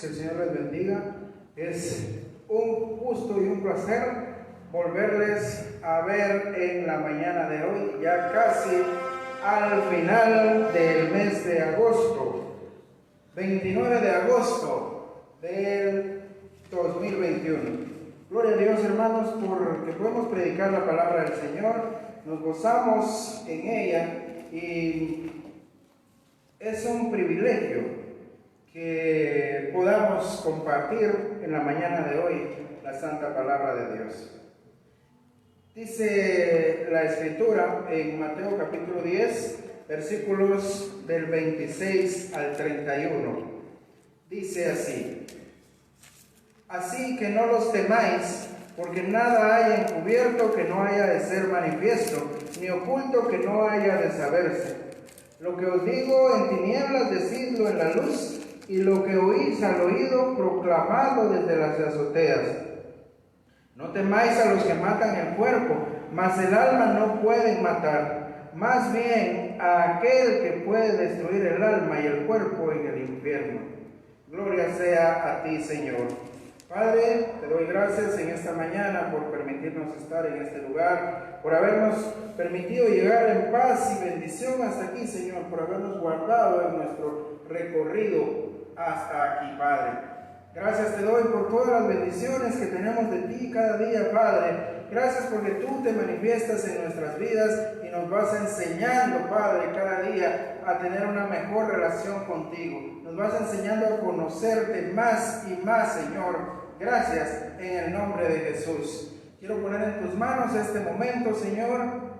que el Señor les bendiga. Es un gusto y un placer volverles a ver en la mañana de hoy, ya casi al final del mes de agosto, 29 de agosto del 2021. Gloria a Dios, hermanos, porque podemos predicar la palabra del Señor, nos gozamos en ella y es un privilegio que podamos compartir en la mañana de hoy la santa palabra de Dios. Dice la Escritura en Mateo capítulo 10, versículos del 26 al 31. Dice así: así que no los temáis, porque nada hay encubierto que no haya de ser manifiesto, ni oculto que no haya de saberse. Lo que os digo en tinieblas, decidlo en la luz, y lo que oís al oído, proclamadlo desde las azoteas. No temáis a los que matan el cuerpo, mas el alma no pueden matar. Más bien a aquel que puede destruir el alma y el cuerpo en el infierno. Gloria sea a ti, Señor. Padre, te doy gracias en esta mañana por permitirnos estar en este lugar, por habernos permitido llegar en paz y bendición hasta aquí, Señor, por habernos guardado en nuestro recorrido hasta aquí, Padre. Gracias te doy por todas las bendiciones que tenemos de ti cada día, Padre. Gracias porque tú te manifiestas en nuestras vidas y nos vas enseñando, Padre, cada día a tener una mejor relación contigo. Nos vas enseñando a conocerte más y más, Señor. Gracias en el nombre de Jesús. Quiero poner en tus manos este momento, Señor,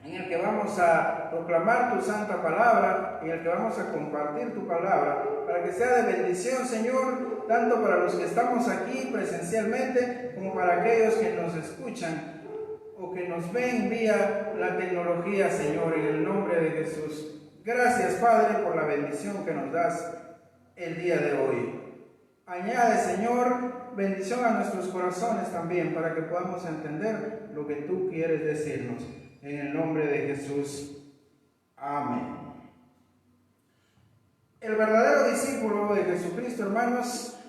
en el que vamos a proclamar tu santa palabra, en el que vamos a compartir tu palabra, para que sea de bendición, Señor, tanto para los que estamos aquí presencialmente, como para aquellos que nos escuchan o que nos ven vía la tecnología, Señor, en el nombre de Jesús. Gracias, Padre, por la bendición que nos das el día de hoy. Añade, Señor, bendición a nuestros corazones también, para que podamos entender lo que tú quieres decirnos. En el nombre de Jesús. Amén. El verdadero discípulo de Jesucristo, hermanos,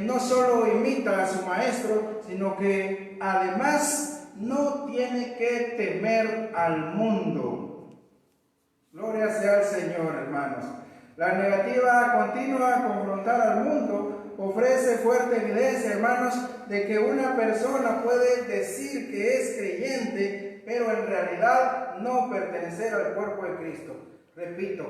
no solo imita a su maestro, sino que además no tiene que temer al mundo. Gloria sea al Señor, hermanos. La negativa continua a confrontar al mundo ofrece fuerte evidencia, hermanos, de que una persona puede decir que es creyente, pero en realidad no pertenecer al cuerpo de Cristo. Repito,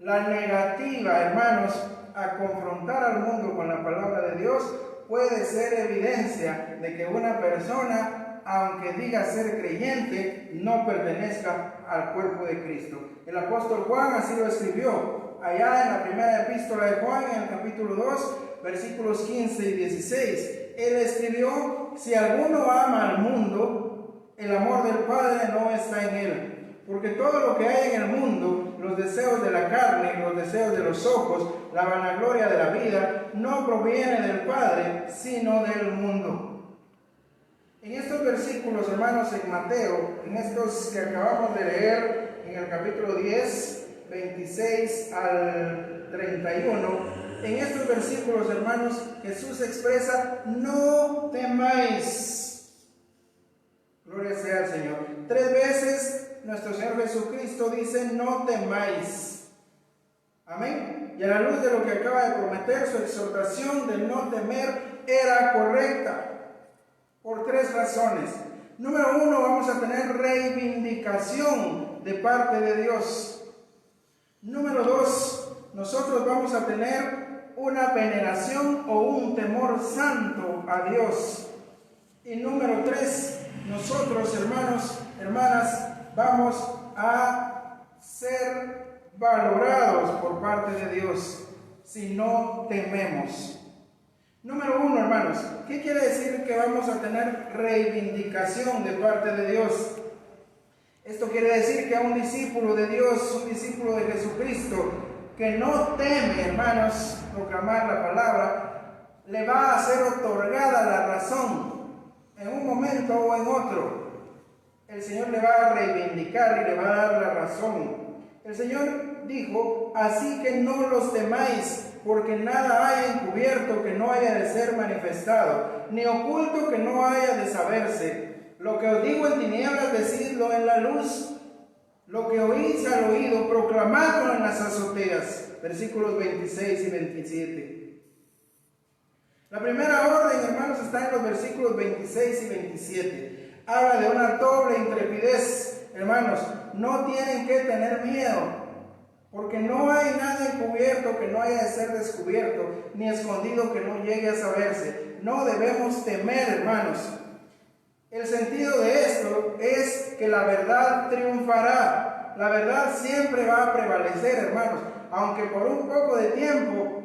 la negativa, hermanos, a confrontar al mundo con la palabra de Dios puede ser evidencia de que una persona, aunque diga ser creyente, no pertenezca al cuerpo de Cristo. El apóstol Juan así lo escribió allá en la primera epístola de Juan, en el capítulo 2, versículos 15 y 16. Él escribió: si alguno ama al mundo, el amor del Padre no está en él. Porque todo lo que hay en el mundo, los deseos de la carne, los deseos de los ojos, la vanagloria de la vida, no proviene del Padre, sino del mundo. En estos versículos, hermanos, en Mateo, en estos que acabamos de leer, en el capítulo 10, 26 al 31, en estos versículos, hermanos, Jesús expresa: no temáis. Gloria sea al Señor. 3 veces nuestro Señor Jesucristo dice: no temáis. Amén. Y a la luz de lo que acaba de prometer, su exhortación de no temer era correcta por 3 razones. Número 1, vamos a tener reivindicación de parte de Dios. Número 2, nosotros vamos a tener una veneración o un temor santo a Dios. Y número 3, nosotros, hermanos, hermanas, vamos a ser valorados por parte de Dios si no tememos. Número 1, hermanos, ¿qué quiere decir que vamos a tener reivindicación de parte de Dios? Esto quiere decir que a un discípulo de Dios, un discípulo de Jesucristo, que no teme, hermanos, proclamar la palabra, le va a ser otorgada la razón en un momento o en otro. El Señor le va a reivindicar y le va a dar la razón. El Señor dijo: así que no los temáis, porque nada hay encubierto no haya de ser manifestado, ni oculto que no haya de saberse. Lo que os digo en tinieblas, decidlo en la luz. Lo que oís al oído, proclamadlo en las azoteas. Versículos 26 y 27. La primera orden, hermanos, está en los versículos 26 y 27. Habla de una doble intrepidez. Hermanos, no tienen que tener miedo, porque no hay nada encubierto que no haya de ser descubierto, ni escondido que no llegue a saberse. No debemos temer, hermanos. El sentido de esto es que la verdad triunfará. La verdad siempre va a prevalecer, hermanos. Aunque por un poco de tiempo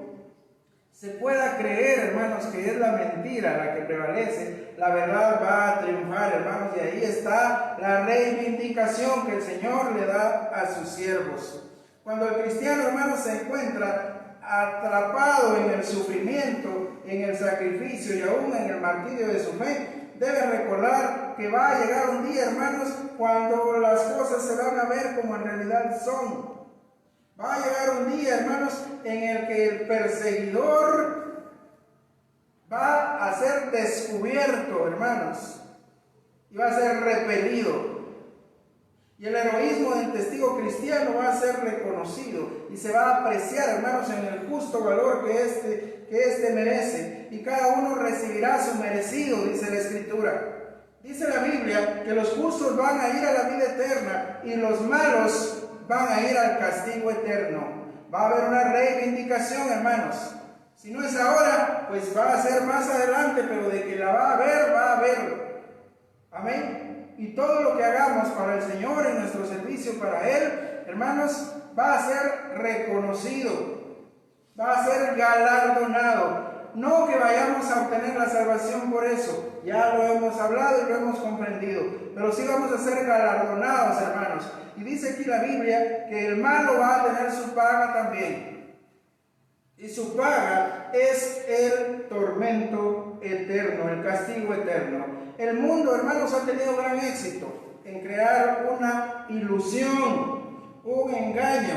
se pueda creer, hermanos, que es la mentira la que prevalece, la verdad va a triunfar, hermanos. Y ahí está la reivindicación que el Señor le da a sus siervos. Cuando el cristiano, hermanos, se encuentra atrapado en el sufrimiento, en el sacrificio y aún en el martirio de su fe, debe recordar que va a llegar un día, hermanos, cuando las cosas se van a ver como en realidad son. Va a llegar un día, hermanos, en el que el perseguidor va a ser descubierto, hermanos, y va a ser repelido. Y el heroísmo del testigo cristiano va a ser reconocido y se va a apreciar, hermanos, en el justo valor que éste merece. Y cada uno recibirá su merecido, dice la Escritura. Dice la Biblia que los justos van a ir a la vida eterna y los malos van a ir al castigo eterno. Va a haber una reivindicación, hermanos. Si no es ahora, pues va a ser más adelante, pero de que la va a haber, va a haber. Amén. Y todo lo que hagamos para el Señor en nuestro servicio para Él, hermanos, va a ser reconocido, va a ser galardonado. No que vayamos a obtener la salvación por eso, ya lo hemos hablado y lo hemos comprendido, pero sí vamos a ser galardonados, hermanos. Y dice aquí la Biblia que el malo va a tener su paga también. Y su paga es el tormento eterno, el castigo eterno. El mundo, hermanos, ha tenido gran éxito en crear una ilusión, un engaño,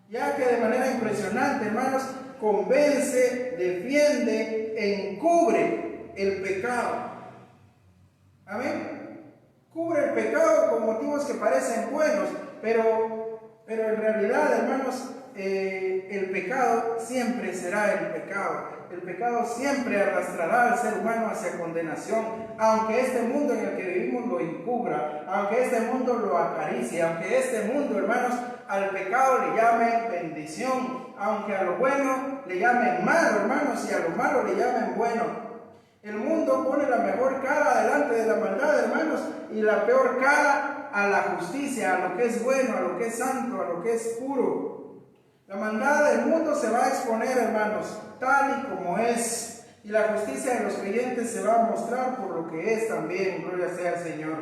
ya que de manera impresionante, hermanos, convence, defiende, encubre el pecado. Amén. Cubre el pecado con motivos que parecen buenos, pero en realidad, hermanos, el pecado siempre será el pecado. El pecado siempre arrastrará al ser humano hacia condenación, aunque este mundo en el que vivimos lo encubra, aunque este mundo lo acaricie, aunque este mundo, hermanos, al pecado le llame bendición, aunque a lo bueno le llamen malo, hermanos, y a lo malo le llamen bueno. El mundo pone la mejor cara delante de la maldad, hermanos, y la peor cara a la justicia, a lo que es bueno, a lo que es santo, a lo que es puro. La maldad del mundo se va a exponer, hermanos, tal y como es. Y la justicia de los creyentes se va a mostrar por lo que es también. Gloria sea al Señor.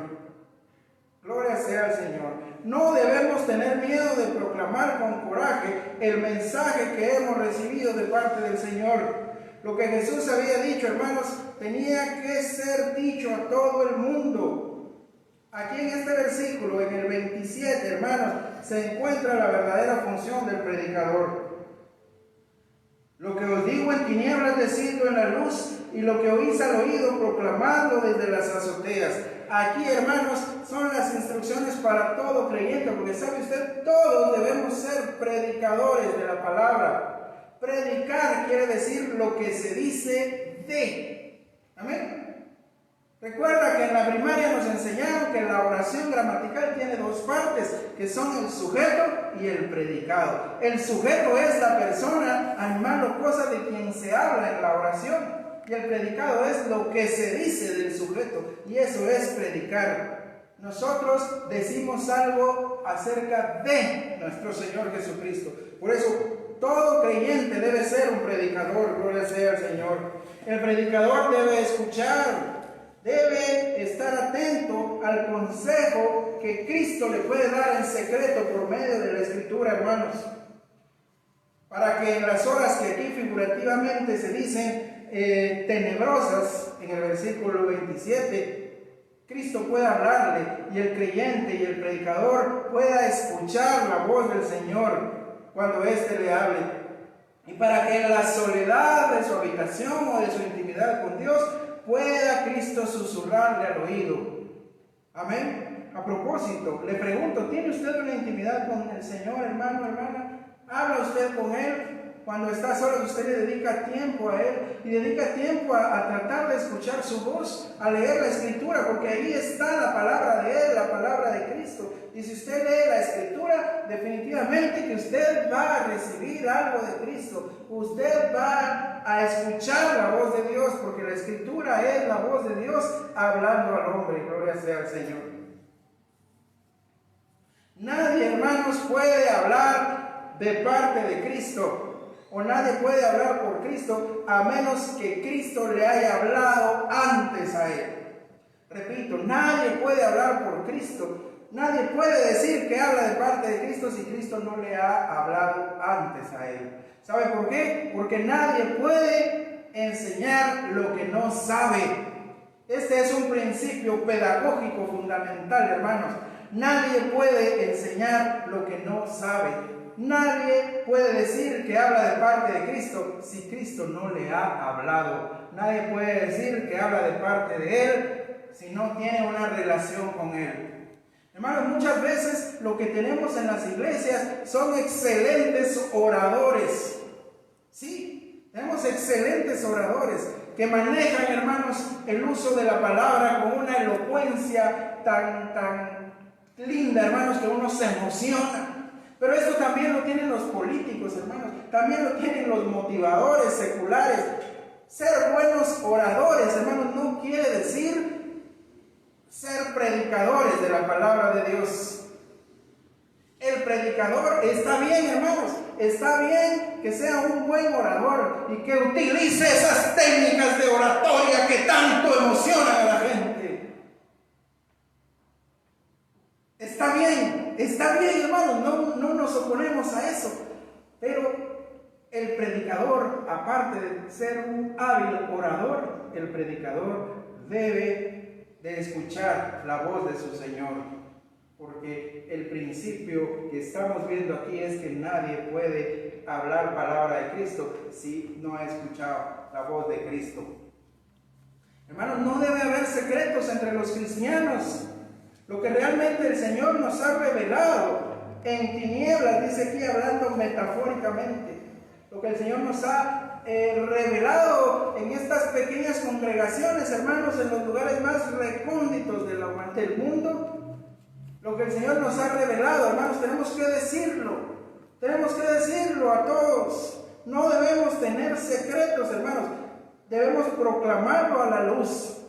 Gloria sea al Señor. No debemos tener miedo de proclamar con coraje el mensaje que hemos recibido de parte del Señor. Lo que Jesús había dicho, hermanos, tenía que ser dicho a todo el mundo. Aquí en este versículo, en el 27, hermanos, se encuentra la verdadera función del predicador. Lo que os digo en tinieblas, decidlo en la luz, y lo que oís al oído, proclamadlo desde las azoteas. Aquí, hermanos, son las instrucciones para todo creyente, porque sabe usted, todos debemos ser predicadores de la palabra. Predicar quiere decir lo que se dice de. Amén. Recuerda que en la primaria nos enseñaron que la oración gramatical tiene dos partes, que son el sujeto y el predicado. El sujeto es la persona, animal o cosa de quien se habla en la oración. Y el predicado es lo que se dice del sujeto. Y eso es predicar. Nosotros decimos algo acerca de nuestro Señor Jesucristo. Por eso todo creyente debe ser un predicador. Gloria sea al Señor. El predicador debe escuchar. Debe estar atento al consejo que Cristo le puede dar en secreto por medio de la Escritura, hermanos. Para que en las horas que aquí figurativamente se dicen tenebrosas, en el versículo 27, Cristo pueda hablarle y el creyente y el predicador pueda escuchar la voz del Señor cuando éste le hable. y para que en la soledad de su habitación o de su intimidad con Dios pueda Cristo susurrarle al oído. Amén. A propósito, le pregunto, ¿tiene usted una intimidad con el Señor, hermano, hermana? ¿Habla usted con Él? Cuando está solo, usted le dedica tiempo a Él y dedica tiempo a tratar de escuchar su voz, a leer la Escritura, porque ahí está la palabra de Él, la palabra de Cristo. Y si usted lee la Escritura, definitivamente que usted va a recibir algo de Cristo. Usted va a escuchar la voz de Dios, porque la Escritura es la voz de Dios hablando al hombre. Gloria sea al Señor. Nadie, hermanos, puede hablar de parte de Cristo, o nadie puede hablar por Cristo a menos que Cristo le haya hablado antes a él. Repito, nadie puede hablar por Cristo. Nadie puede decir que habla de parte de Cristo si Cristo no le ha hablado antes a él. ¿Sabe por qué? Porque nadie puede enseñar lo que no sabe. Este es un principio pedagógico fundamental, hermanos. Nadie puede enseñar lo que no sabe. Nadie puede decir que habla de parte de Cristo si Cristo no le ha hablado. Nadie puede decir que habla de parte de Él si no tiene una relación con Él. Hermanos, muchas veces lo que tenemos en las iglesias son excelentes oradores. Sí, tenemos excelentes oradores que manejan, hermanos, el uso de la palabra con una elocuencia tan linda, hermanos, que uno se emociona. Pero esto también lo tienen los políticos, hermanos. También lo tienen los motivadores seculares. Ser buenos oradores, hermanos, no quiere decir ser predicadores de la palabra de Dios. El predicador está bien, hermanos. Está bien que sea un buen orador y que utilice esas técnicas de oratoria que tanto emocionan a la gente. Está bien, hermanos, no nos oponemos a eso. Pero el predicador, aparte de ser un hábil orador, el predicador debe de escuchar la voz de su Señor. Porque el principio que estamos viendo aquí es que nadie puede hablar palabra de Cristo si no ha escuchado la voz de Cristo. Hermanos, no debe haber secretos entre los cristianos. Lo que realmente el Señor nos ha revelado en tinieblas, dice aquí hablando metafóricamente, lo que el Señor nos ha revelado en estas pequeñas congregaciones, hermanos, en los lugares más recónditos del mundo, lo que el Señor nos ha revelado, hermanos, tenemos que decirlo a todos. No debemos tener secretos, hermanos, debemos proclamarlo a la luz.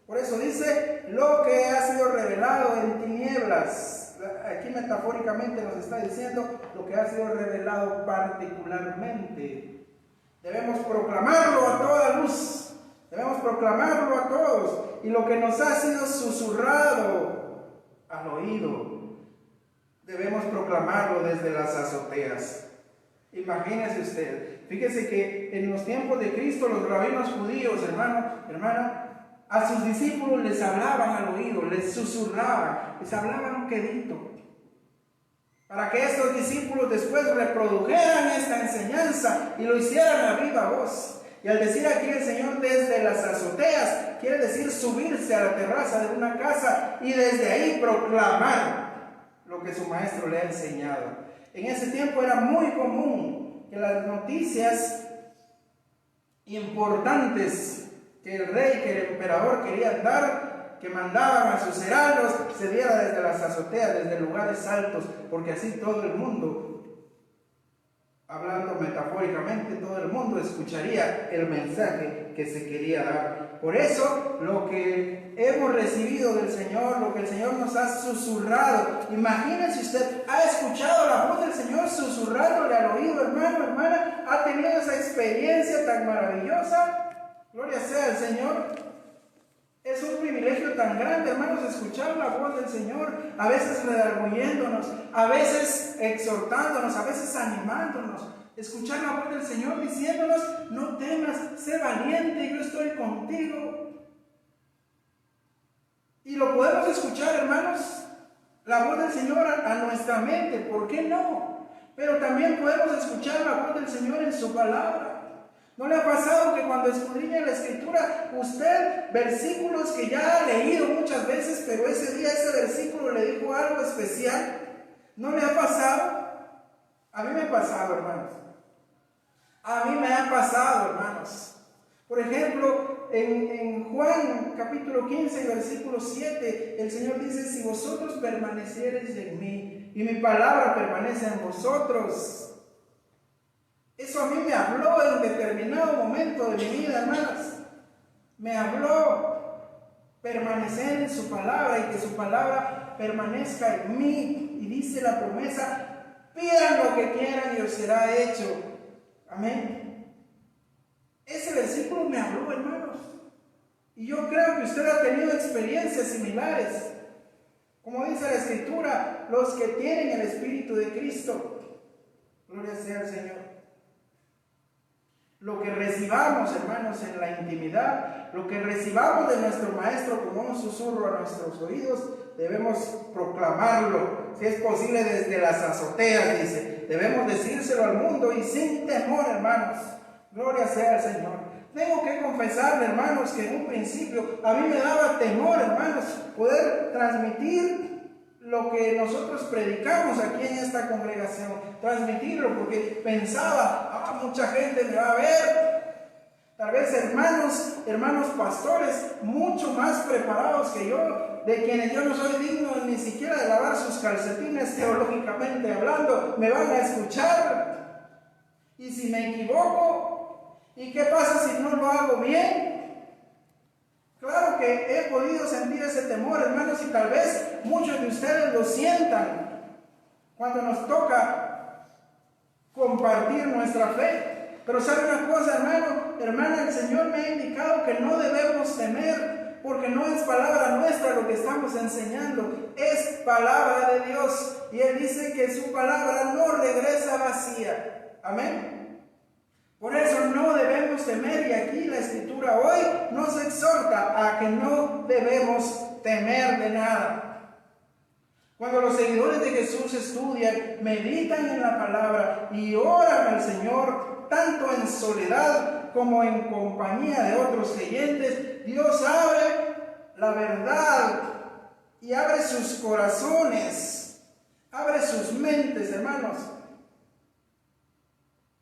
Por eso dice, lo que ha sido revelado en tinieblas. Aquí metafóricamente nos está diciendo lo que ha sido revelado particularmente. Debemos proclamarlo a toda luz. Debemos proclamarlo a todos. Y lo que nos ha sido susurrado al oído, debemos proclamarlo desde las azoteas. Imagínese usted. Fíjese que en los tiempos de Cristo los rabinos judíos, hermana, a sus discípulos les hablaban al oído, les susurraban, les hablaban un quedito, para que estos discípulos después reprodujeran esta enseñanza y lo hicieran a viva voz. Y al decir aquí el Señor desde las azoteas, quiere decir subirse a la terraza de una casa y desde ahí proclamar lo que su maestro le ha enseñado. En ese tiempo era muy común que las noticias importantes que el rey, que el emperador querían dar, que mandaban a sus heraldos, se diera desde las azoteas, desde lugares altos, porque así todo el mundo, hablando metafóricamente, todo el mundo escucharía el mensaje que se quería dar. Por eso, lo que hemos recibido del Señor, lo que el Señor nos ha susurrado, imagínense usted, ha escuchado la voz del Señor susurrándole al oído, hermano, hermana, ha tenido esa experiencia tan maravillosa. Gloria sea al Señor. Es un privilegio tan grande, hermanos, escuchar la voz del Señor, a veces redarguyéndonos, a veces exhortándonos, a veces animándonos. Escuchar la voz del Señor diciéndonos, no temas, sé valiente, yo estoy contigo. Y lo podemos escuchar, hermanos, la voz del Señor a nuestra mente, ¿por qué no? Pero también podemos escuchar la voz del Señor en su palabra. ¿No le ha pasado que cuando escudriña la Escritura, usted, versículos que ya ha leído muchas veces, pero ese día ese versículo le dijo algo especial? ¿No le ha pasado? A mí me ha pasado, hermanos. A mí me ha pasado, hermanos. Por ejemplo, en Juan capítulo 15, versículo 7, el Señor dice: si vosotros permaneciereis en mí y mi palabra permanece en vosotros. Eso a mí me habló en determinado momento de mi vida, hermanas. Me habló permanecer en su palabra y que su palabra permanezca en mí. Y dice la promesa: pidan lo que quieran y os será hecho. Amén. Ese versículo me habló, hermanos. Y yo creo que usted ha tenido experiencias similares. Como dice la Escritura, los que tienen el Espíritu de Cristo. Gloria sea al Señor. Lo que recibamos, hermanos, en la intimidad, lo que recibamos de nuestro Maestro como un susurro a nuestros oídos, debemos proclamarlo, si es posible desde las azoteas, dice. Debemos decírselo al mundo y sin temor, hermanos. Gloria sea al Señor. Tengo que confesarle, hermanos, que en un principio a mí me daba temor, hermanos, poder transmitir lo que nosotros predicamos aquí en esta congregación, transmitirlo, porque pensaba: mucha gente me va a ver, tal vez hermanos pastores mucho más preparados que yo, de quienes yo no soy digno ni siquiera de lavar sus calcetines, teológicamente hablando, me van a escuchar. Y si me equivoco, ¿y qué pasa si no lo hago bien? Claro que he podido sentir ese temor, hermanos, y tal vez muchos de ustedes lo sientan cuando nos toca compartir nuestra fe. Pero ¿sabe una cosa, hermana? El Señor me ha indicado que no debemos temer, porque no es palabra nuestra lo que estamos enseñando, es palabra de Dios. Y Él dice que su palabra no regresa vacía. Amén. Por eso no debemos temer, y aquí la Escritura hoy nos exhorta a que no debemos temer de nada. Cuando los seguidores de Jesús estudian, meditan en la palabra y oran al Señor, tanto en soledad como en compañía de otros creyentes, Dios abre la verdad y abre sus corazones, abre sus mentes, hermanos.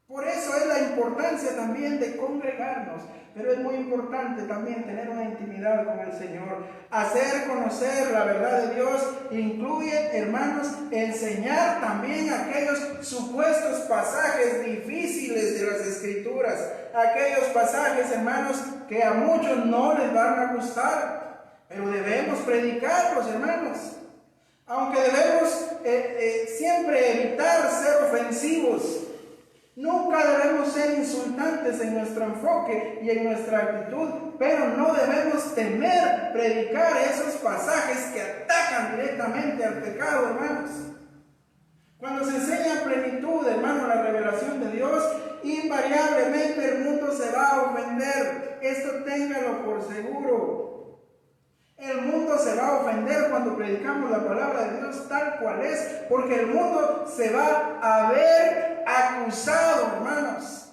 Por eso es la importancia también de congregarnos, pero es muy importante también tener una intimidad con el Señor. Hacer conocer la verdad de Dios incluye, hermanos, enseñar también aquellos supuestos pasajes difíciles de las Escrituras, aquellos pasajes, hermanos, que a muchos no les van a gustar, pero debemos predicarlos, hermanos. Aunque debemos siempre evitar ser ofensivos. Nunca debemos ser insultantes en nuestro enfoque y en nuestra actitud, pero no debemos temer predicar esos pasajes que atacan directamente al pecado, hermanos. Cuando se enseña plenitud, hermano, la revelación de Dios, invariablemente el mundo se va a ofender. Esto téngalo por seguro. El mundo se va a ofender cuando predicamos la palabra de Dios tal cual es, porque el mundo se va a ver acusado, hermanos.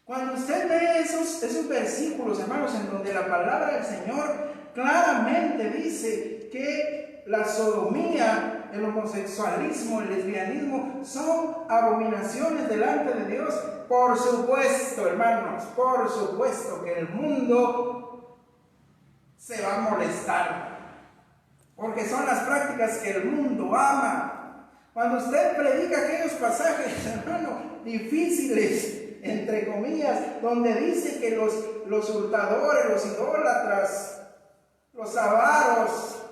Cuando usted lee esos versículos, hermanos, en donde la palabra del Señor claramente dice que la sodomía, el homosexualismo, el lesbianismo son abominaciones delante de Dios, por supuesto, hermanos, por supuesto que el mundo se va a molestar, porque son las prácticas que el mundo ama. Cuando usted predica aquellos pasajes, hermano, difíciles, entre comillas, donde dice que los hurtadores, los idólatras, los avaros,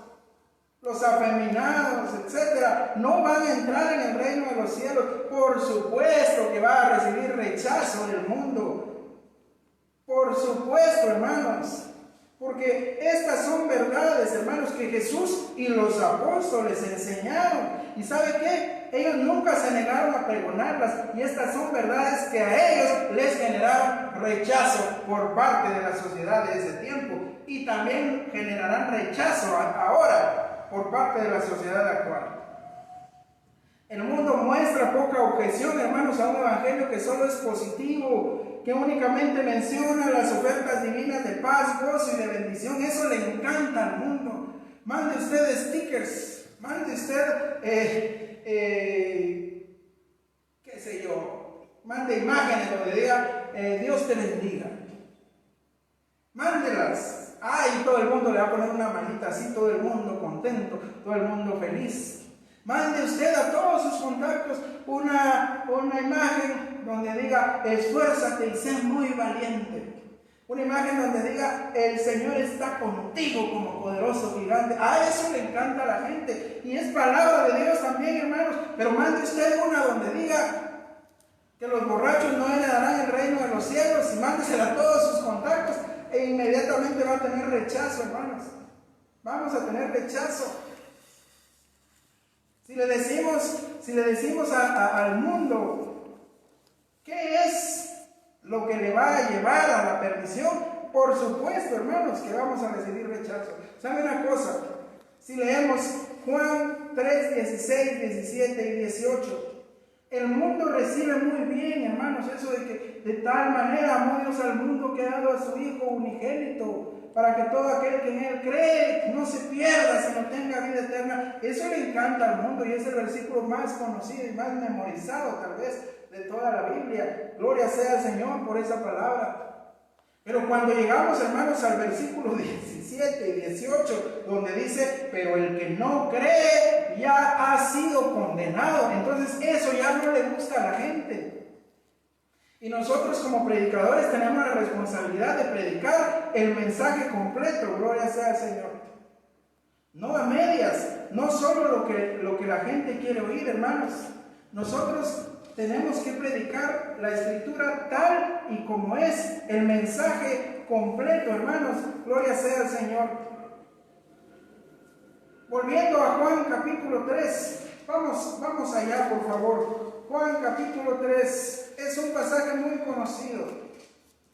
los afeminados, etcétera, no van a entrar en el reino de los cielos, por supuesto que va a recibir rechazo del mundo. Por supuesto, hermanos. Porque estas son verdades, hermanos, que Jesús y los apóstoles enseñaron. ¿Y sabe qué? Ellos nunca se negaron a pregonarlas. Y estas son verdades que a ellos les generaron rechazo por parte de la sociedad de ese tiempo. Y también generarán rechazo ahora por parte de la sociedad actual. El mundo muestra poca objeción, hermanos, a un evangelio que solo es positivo, que únicamente menciona las ofertas divinas de paz, gozo y de bendición. Eso le encanta al mundo. Mande usted stickers, mande usted, qué sé yo, mande imágenes donde diga, Dios te bendiga. Mándelas. Y todo el mundo le va a poner una manita así, todo el mundo contento, todo el mundo feliz. Mande usted a todos sus contactos una imagen donde diga, esfuérzate y sé muy valiente. Una imagen donde diga, el Señor está contigo como poderoso gigante. Eso le encanta a la gente. Y es palabra de Dios también, hermanos. Pero mande usted una donde diga que los borrachos no heredarán el reino de los cielos. Y mándesela a todos sus contactos. E inmediatamente va a tener rechazo, hermanos. Vamos a tener rechazo. Si le decimos al mundo, ¿qué es lo que le va a llevar a la perdición? Por supuesto, hermanos, que vamos a recibir rechazo. ¿Sabe una cosa? Si leemos Juan 3, 16, 17 y 18, el mundo recibe muy bien, hermanos, eso de que de tal manera amó Dios al mundo que ha dado a su Hijo unigénito, para que todo aquel que en Él cree no se pierda, sino tenga vida eterna. Eso le encanta al mundo y es el versículo más conocido y más memorizado tal vez de toda la Biblia. Gloria sea al Señor por esa palabra. Pero cuando llegamos, hermanos, al versículo 17 y 18, donde dice, pero el que no cree ya ha sido condenado. Entonces eso ya no le gusta a la gente. Y nosotros como predicadores tenemos la responsabilidad de predicar el mensaje completo, gloria sea al Señor. No a medias, no solo lo que la gente quiere oír, hermanos. Nosotros tenemos que predicar la Escritura tal y como es, el mensaje completo, hermanos, gloria sea al Señor. Volviendo a Juan capítulo 3, vamos allá por favor. Juan capítulo 3 es un pasaje muy conocido.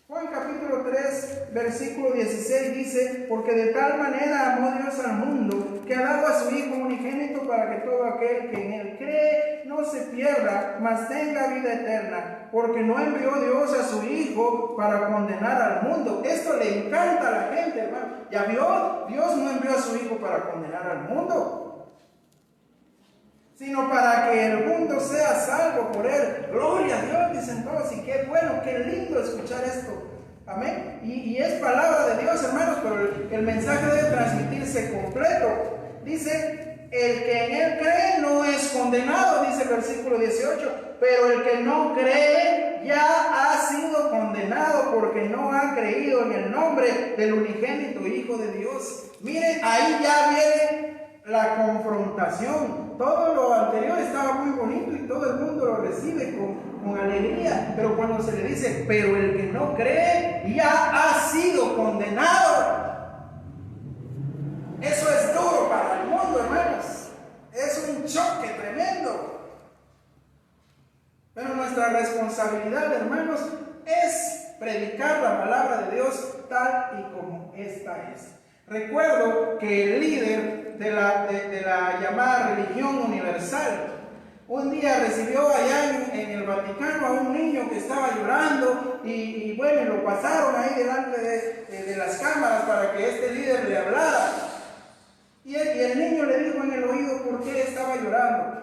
Juan capítulo 3, versículo 16 dice, porque de tal manera amó Dios al mundo, que ha dado a su Hijo unigénito para que todo aquel que en Él cree no se pierda, mas tenga vida eterna. Porque no envió Dios a su Hijo para condenar al mundo. Esto le encanta a la gente, hermano. ¿Ya vio? Dios no envió a su Hijo para condenar al mundo, sino para que el mundo sea salvo por Él. Gloria a Dios, dicen todos, y qué bueno, qué lindo escuchar esto. Amén. Y es palabra de Dios, hermanos, pero el mensaje debe transmitirse completo. Dice, el que en Él cree no es condenado, dice el versículo 18, pero el que no cree ya ha sido condenado porque no ha creído en el nombre del unigénito Hijo de Dios. Miren, ahí ya viene la confrontación. Todo lo anterior estaba muy bonito y todo el mundo lo recibe con alegría, pero cuando se le dice, pero el que no cree ya ha sido condenado, eso es duro para el mundo, hermanos. Es un choque tremendo. Pero nuestra responsabilidad, hermanos, es predicar la palabra de Dios tal y como esta es. Recuerdo que el líder de la llamada religión universal un día recibió allá en el Vaticano a un niño que estaba llorando y bueno, lo pasaron ahí delante de las cámaras para que este líder le hablara. Y el niño le dijo en el oído por qué estaba llorando.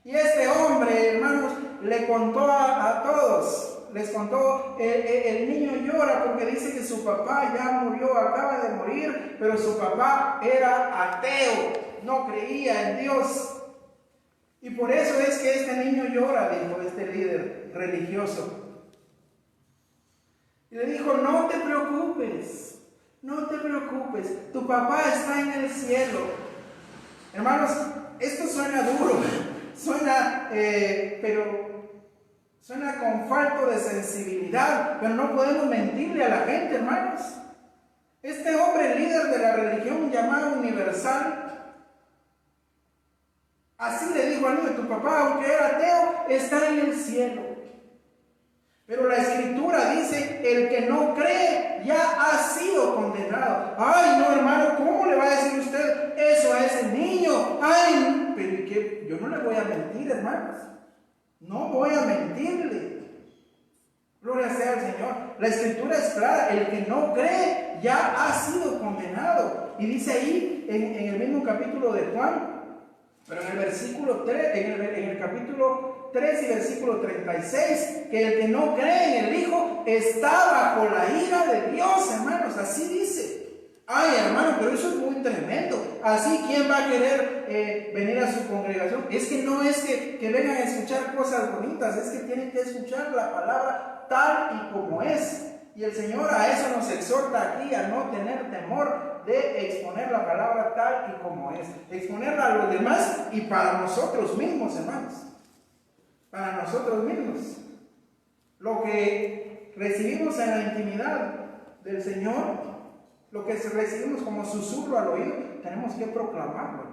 Y este hombre, hermanos, le contó a todos. Les contó, el niño llora porque dice que su papá ya murió, acaba de morir, pero su papá era ateo, no creía en Dios. Y por eso es que este niño llora, dijo este líder religioso. Y le dijo, no te preocupes, tu papá está en el cielo. Hermanos, esto suena duro, suena con falta de sensibilidad, pero no podemos mentirle a la gente, hermanos. Este hombre, líder de la religión llamada universal, así le dijo al niño, tu papá, aunque era ateo, está en el cielo. Pero la Escritura dice, el que no cree ya ha sido condenado. Ay, no, hermano, ¿cómo le va a decir usted eso a ese niño? Ay, pero yo no le voy a mentir, hermanos. No voy a mentirle. Gloria sea al Señor. La Escritura es clara. El que no cree ya ha sido condenado. Y dice ahí en el mismo capítulo de Juan, pero en el versículo 3, en el capítulo 3 y versículo 36, que el que no cree en el Hijo está bajo la ira de Dios, hermanos. Así dice. Ay, hermano, pero eso es muy tremendo. Así, ¿quién va a querer venir a su congregación? Es que no es que vengan a escuchar cosas bonitas, es que tienen que escuchar la palabra tal y como es. Y el Señor a eso nos exhorta aquí, a no tener temor de exponer la palabra tal y como es. Exponerla a los demás y para nosotros mismos, hermanos. Para nosotros mismos. Lo que recibimos en la intimidad del Señor, lo que recibimos como susurro al oído, tenemos que proclamarlo,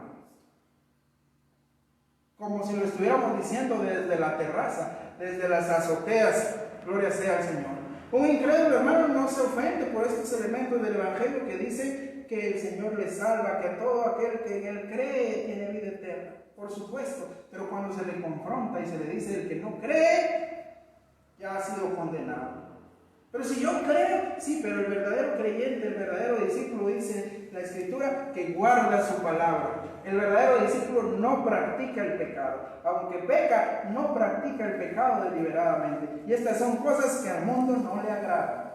como si lo estuviéramos diciendo desde la terraza, desde las azoteas. Gloria sea al Señor. Un incrédulo, hermano, no se ofende por estos elementos del Evangelio que dice que el Señor le salva, que todo aquel que en Él cree tiene vida eterna. Por supuesto, pero cuando se le confronta y se le dice el que no cree, ya ha sido condenado. Pero si yo creo, sí, pero el verdadero creyente, el verdadero discípulo, dice la Escritura, que guarda su palabra. El verdadero discípulo no practica el pecado. Aunque peca, no practica el pecado deliberadamente. Y estas son cosas que al mundo no le agradan.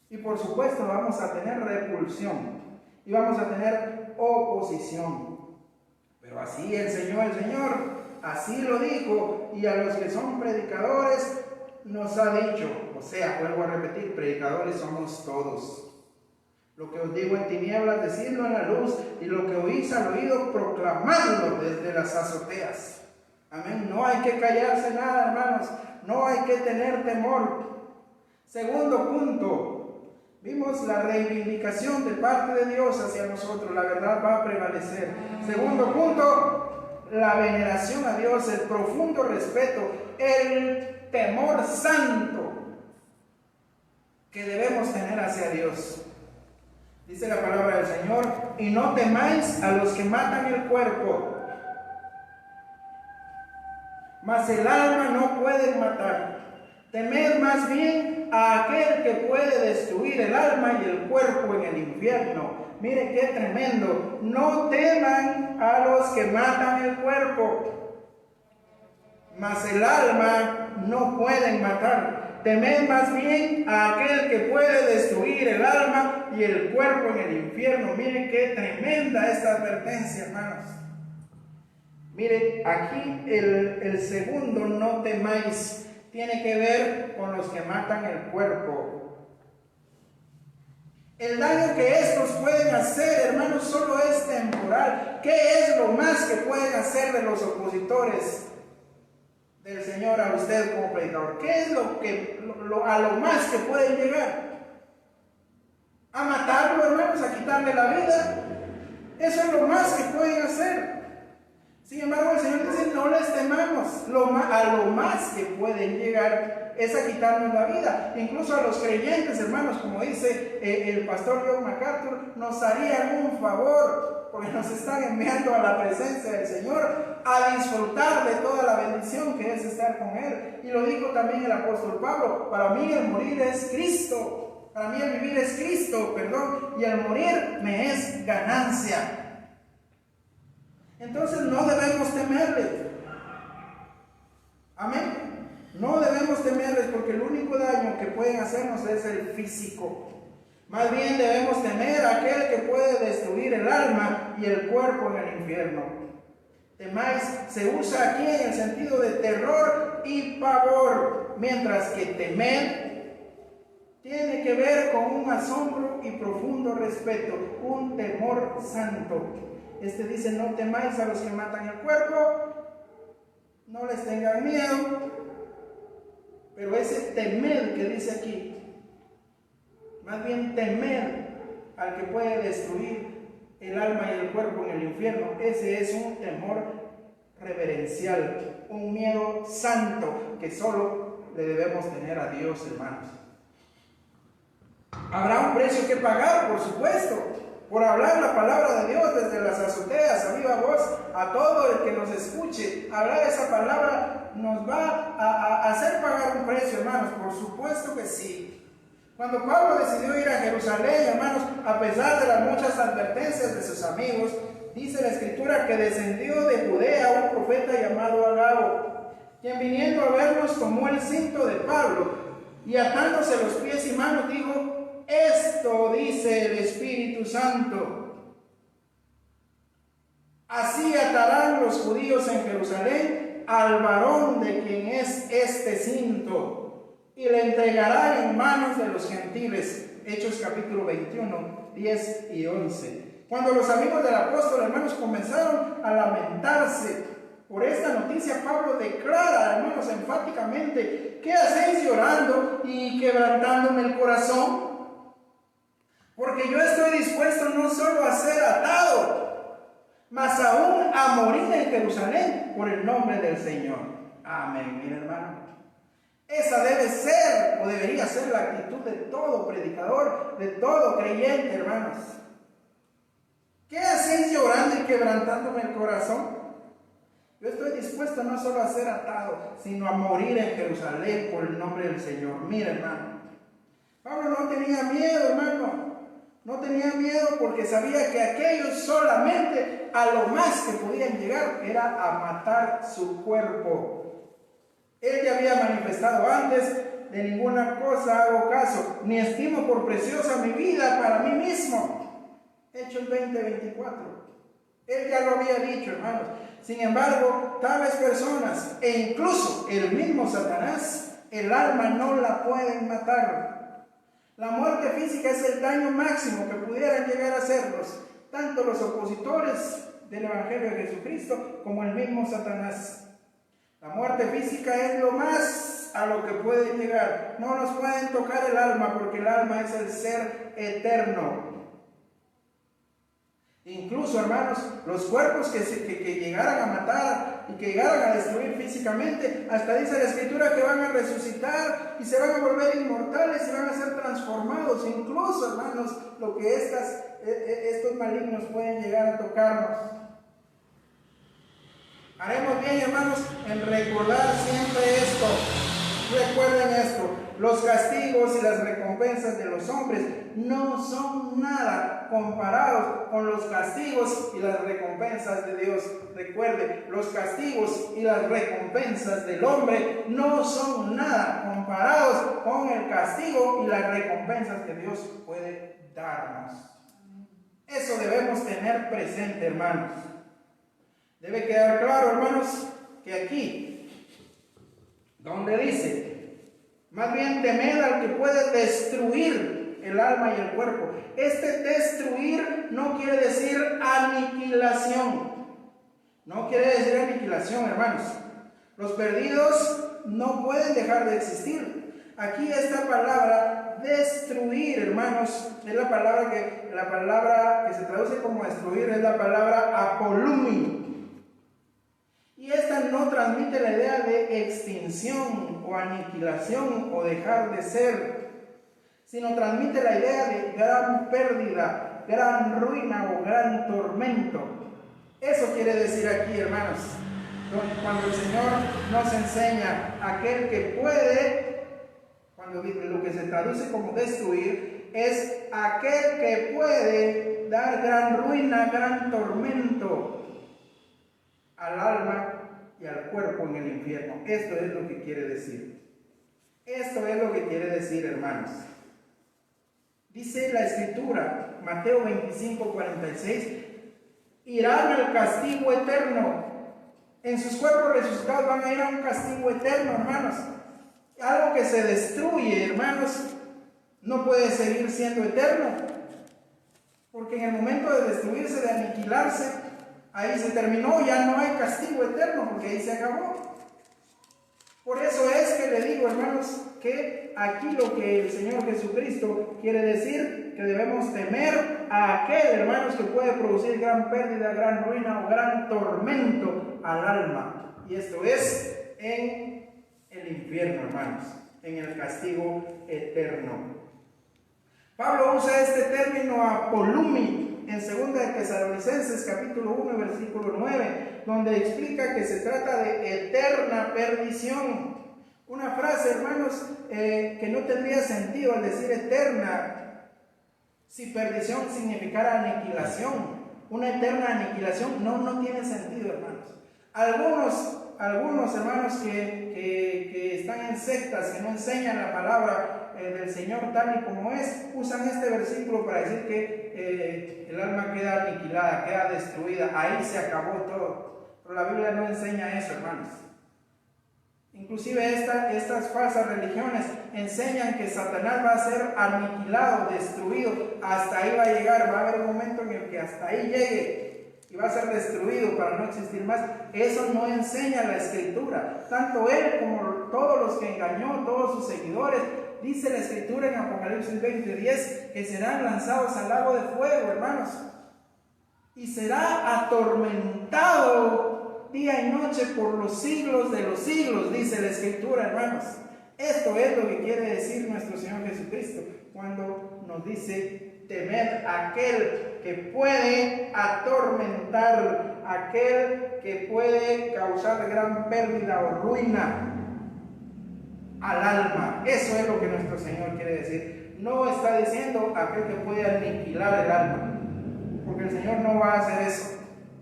Y por supuesto vamos a tener repulsión. Y vamos a tener oposición. Pero así enseñó el Señor. Así lo dijo. Y a los que son predicadores nos ha dicho, o sea, vuelvo a repetir, predicadores somos todos. Lo que os digo en tinieblas, decidlo en la luz, y lo que oís al oído, proclamadlo desde las azoteas. Amén. No hay que callarse nada, hermanos. No hay que tener temor. Segundo punto, vimos la reivindicación de parte de Dios hacia nosotros. La verdad va a prevalecer. Segundo punto, la veneración a Dios, el profundo respeto, el temor santo que debemos tener hacia Dios. Dice la palabra del Señor: y no temáis a los que matan el cuerpo, mas el alma no pueden matar. Temed más bien a aquel que puede destruir el alma y el cuerpo en el infierno. Miren qué tremendo. No teman a los que matan el cuerpo, mas el alma no pueden matar. Temed más bien a aquel que puede destruir el alma y el cuerpo en el infierno. Miren qué tremenda esta advertencia, hermanos. Miren, aquí el segundo, no temáis, tiene que ver con los que matan el cuerpo. El daño que estos pueden hacer, hermanos, solo es temporal. ¿Qué es lo más que pueden hacer de los opositores del Señor a usted como predicador? ¿Qué es a lo más que pueden llegar? ¿A matarlo, hermanos? ¿A quitarle la vida? Eso es lo más que pueden hacer. Sin embargo, el Señor dice: no les temamos. A lo más que pueden llegar es a quitarnos la vida. Incluso a los creyentes, hermanos, como dice el pastor John MacArthur, nos harían un favor, porque nos están enviando a la presencia del Señor a disfrutar de toda la bendición que es estar con Él. Y lo dijo también el apóstol Pablo: para mí el morir es Cristo, para mí el vivir es Cristo, y el morir me es ganancia. Entonces no debemos temerles. Amén. No debemos temerles, porque el único daño que pueden hacernos es el físico. Más bien debemos temer a aquel que puede destruir el alma y el cuerpo en el infierno. Temáis se usa aquí en el sentido de terror y pavor, mientras que temer tiene que ver con un asombro y profundo respeto, un temor santo. Dice: no temáis a los que matan el cuerpo, no les tengan miedo. Pero ese temer que dice aquí, más bien temer al que puede destruir el alma y el cuerpo en el infierno, ese es un temor reverencial, un miedo santo que solo le debemos tener a Dios, hermanos. Habrá un precio que pagar, por supuesto. por hablar la palabra de Dios desde las azoteas, a viva voz, a todo el que nos escuche. Hablar esa palabra nos va a hacer pagar un precio, hermanos, por supuesto que sí. Cuando Pablo decidió ir a Jerusalén, hermanos, a pesar de las muchas advertencias de sus amigos, dice la Escritura que descendió de Judea un profeta llamado Agabo, quien viniendo a vernos tomó el cinto de Pablo y atándose los pies y manos dijo: esto dice el Espíritu Santo: así atarán los judíos en Jerusalén al varón de quien es este cinto, y le entregarán en manos de los gentiles. Hechos capítulo 21, 10 y 11. Cuando los amigos del apóstol, hermanos, comenzaron a lamentarse por esta noticia, Pablo declara, hermanos, enfáticamente: ¿qué hacéis llorando y quebrantándome el corazón? Porque yo estoy dispuesto no solo a ser atado, mas aún a morir en Jerusalén por el nombre del Señor. Amén, mira, hermano. Esa debe ser o debería ser la actitud de todo predicador, de todo creyente, hermanos. ¿Qué hacéis llorando y quebrantándome el corazón? Yo estoy dispuesto no solo a ser atado, sino a morir en Jerusalén por el nombre del Señor. Mira, hermano, Pablo no tenía miedo, hermano. No tenía miedo porque sabía que aquellos solamente a lo más que podían llegar era a matar su cuerpo. Él ya había manifestado antes: de ninguna cosa hago caso, ni estimo por preciosa mi vida para mí mismo. Hechos 20:24. Él ya lo había dicho, hermanos. Sin embargo, tales personas, e incluso el mismo Satanás, el alma no la pueden matar. La muerte física es el daño máximo que pudieran llegar a hacerlos, tanto los opositores del Evangelio de Jesucristo como el mismo Satanás. La muerte física es lo más a lo que pueden llegar. No nos pueden tocar el alma, porque el alma es el ser eterno. Incluso, hermanos, los cuerpos que llegaran a matar y que llegaran a destruir físicamente, hasta dice la Escritura que van a resucitar y se van a volver inmortales y van a ser transformados. Incluso, hermanos, lo que estos malignos pueden llegar a tocarnos. Haremos bien, hermanos, en recordar siempre esto. Recuerden esto: los castigos y las recompensas de los hombres no son nada comparados con los castigos y las recompensas de Dios. Recuerde, los castigos y las recompensas del hombre no son nada comparados con el castigo y las recompensas que Dios puede darnos. Eso debemos tener presente, hermanos. Debe quedar claro, hermanos, que aquí, donde dice: más bien temed al que puede destruir el alma y el cuerpo. Este destruir no quiere decir aniquilación. No quiere decir aniquilación, hermanos. Los perdidos no pueden dejar de existir. Aquí esta palabra destruir, hermanos, es la palabra que se traduce como destruir, es la palabra apolumi. Y esta no transmite la idea de extinción o aniquilación o dejar de ser, sino transmite la idea de gran pérdida, gran ruina o gran tormento. Eso quiere decir aquí, hermanos, cuando el Señor nos enseña aquel que puede, cuando lo que se traduce como destruir, es aquel que puede dar gran ruina, gran tormento al alma y al cuerpo en el infierno. Esto es lo que quiere decir. Esto es lo que quiere decir, hermanos. Dice la Escritura, Mateo 25:46, irán al castigo eterno. En sus cuerpos resucitados van a ir a un castigo eterno, hermanos. Algo que se destruye, hermanos, no puede seguir siendo eterno, porque en el momento de destruirse, de aniquilarse, ahí se terminó, ya no hay castigo eterno, porque ahí se acabó. Por eso es que le digo, hermanos, que aquí lo que el Señor Jesucristo quiere decir, que debemos temer a aquel, hermanos, que puede producir gran pérdida, gran ruina o gran tormento al alma. Y esto es en el infierno, hermanos, en el castigo eterno. Pablo usa este término apolumi en 2 de Tesalonicenses capítulo 1 versículo 9, donde explica que se trata de eterna perdición. Una frase, hermanos, que no tendría sentido al decir eterna, si perdición significara aniquilación. Una eterna aniquilación no tiene sentido, hermanos. Algunos hermanos que están en sectas, que no enseñan la palabra del Señor tal y como es, usan este versículo para decir que el alma queda aniquilada, queda destruida, ahí se acabó todo. Pero la Biblia no enseña eso, hermanos. Inclusive estas falsas religiones enseñan que Satanás va a ser aniquilado, destruido, hasta ahí va a llegar, va a haber un momento en el que hasta ahí llegue y va a ser destruido para no existir más. Eso no enseña la Escritura. Tanto él como todos los que engañó, todos sus seguidores, dice la Escritura en Apocalipsis 20:10 que serán lanzados al lago de fuego, hermanos, y será atormentado día y noche por los siglos de los siglos, dice la Escritura, hermanos. Esto es lo que quiere decir nuestro Señor Jesucristo cuando nos dice: temed aquel que puede atormentar, aquel que puede causar gran pérdida o ruina al alma. Eso es lo que nuestro Señor quiere decir. No está diciendo aquel que puede aniquilar el alma, porque el Señor no va a hacer eso.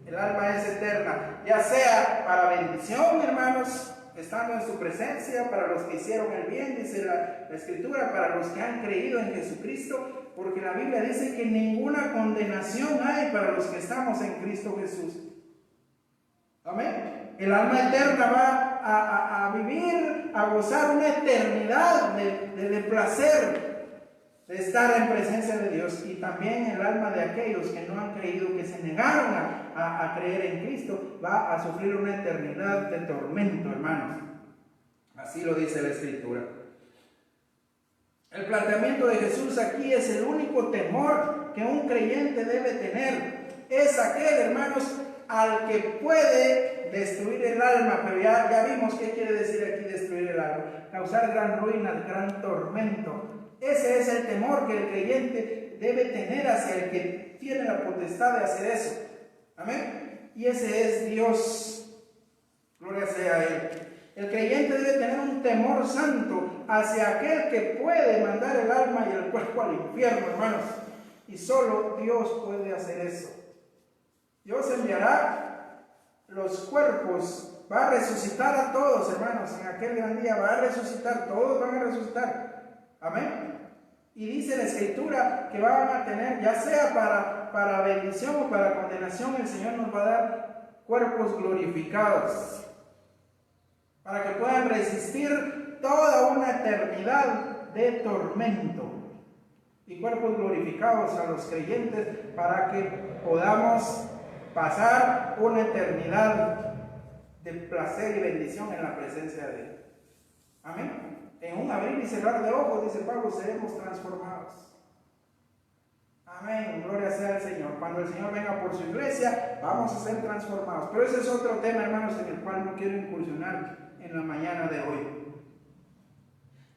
El alma es eterna, ya sea para bendición, hermanos, estando en su presencia, para los que hicieron el bien, dice la Escritura, para los que han creído en Jesucristo, porque la Biblia dice que ninguna condenación hay para los que estamos en Cristo Jesús. Amén. El alma eterna va a vivir, a gozar una eternidad de placer, de estar en presencia de Dios. Y también el alma de aquellos que no han creído, que se negaron a creer en Cristo, va a sufrir una eternidad de tormento, hermanos. Así lo dice la Escritura. El planteamiento de Jesús aquí es el único temor que un creyente debe tener. Es aquel, hermanos, al que puede destruir el alma. Pero ya vimos qué quiere decir aquí destruir el alma: causar gran ruina, gran tormento. Ese es el temor que el creyente debe tener hacia el que tiene la potestad de hacer eso. Amén. Y ese es Dios. Gloria sea a Él. El creyente debe tener un temor santo hacia aquel que puede mandar el alma y el cuerpo al infierno, hermanos. Y solo Dios puede hacer eso. Dios enviará los cuerpos, va a resucitar a todos, hermanos. En aquel gran día va a resucitar, todos van a resucitar. Amén. Y dice la Escritura que van a tener, ya sea para bendición o para condenación, el Señor nos va a dar cuerpos glorificados para que puedan resistir toda una eternidad de tormento. Y cuerpos glorificados a los creyentes para que podamos pasar una eternidad de placer y bendición en la presencia de Él. Amén. En un abrir y cerrar de ojos, dice Pablo, seremos transformados. Amén, gloria sea al Señor. Cuando el Señor venga por su iglesia, vamos a ser transformados. Pero ese es otro tema, hermanos, en el cual no quiero incursionar en la mañana de hoy.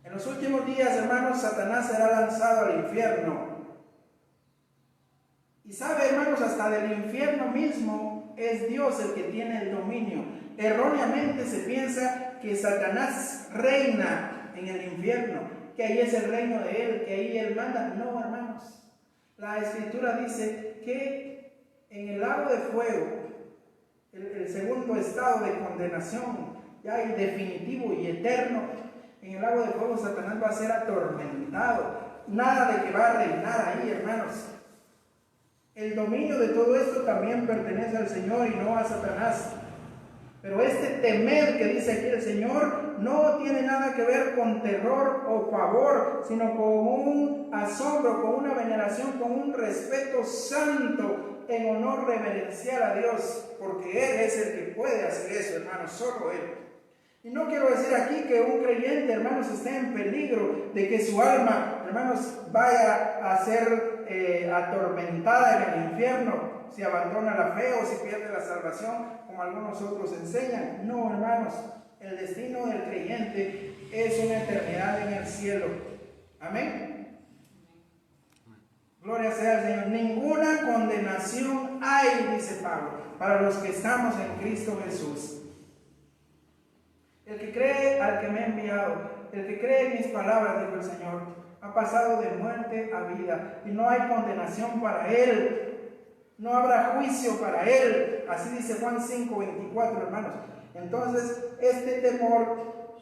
En los últimos días, hermanos, Satanás será lanzado al infierno. Y sabe, hermanos, hasta del infierno mismo es Dios el que tiene el dominio. Erróneamente se piensa que Satanás reina en el infierno, que ahí es el reino de él, que ahí él manda. No, hermanos, la Escritura dice que en el lago de fuego, el segundo estado de condenación, ya y definitivo y eterno, en el lago de fuego Satanás va a ser atormentado. Nada de que va a reinar ahí, hermanos. El dominio de todo esto también pertenece al Señor y no a Satanás. Pero este temer que dice aquí el Señor no tiene nada que ver con terror o pavor, sino con un asombro, con una veneración, con un respeto santo en honor reverencial a Dios, porque Él es el que puede hacer eso, hermanos, solo Él. Y no quiero decir aquí que un creyente, hermanos, esté en peligro de que su alma, hermanos, vaya a ser atormentada en el infierno si abandona la fe o si pierde la salvación, como algunos otros enseñan. No, hermanos, el destino del creyente es una eternidad en el cielo. Amén. Gloria sea al Señor. Ninguna condenación hay, dice Pablo, para los que estamos en Cristo Jesús. El que cree al que me ha enviado, el que cree en mis palabras, dijo el Señor, ha pasado de muerte a vida y no hay condenación para él. No habrá juicio para él. Así dice Juan 5:24, hermanos. Entonces, este temor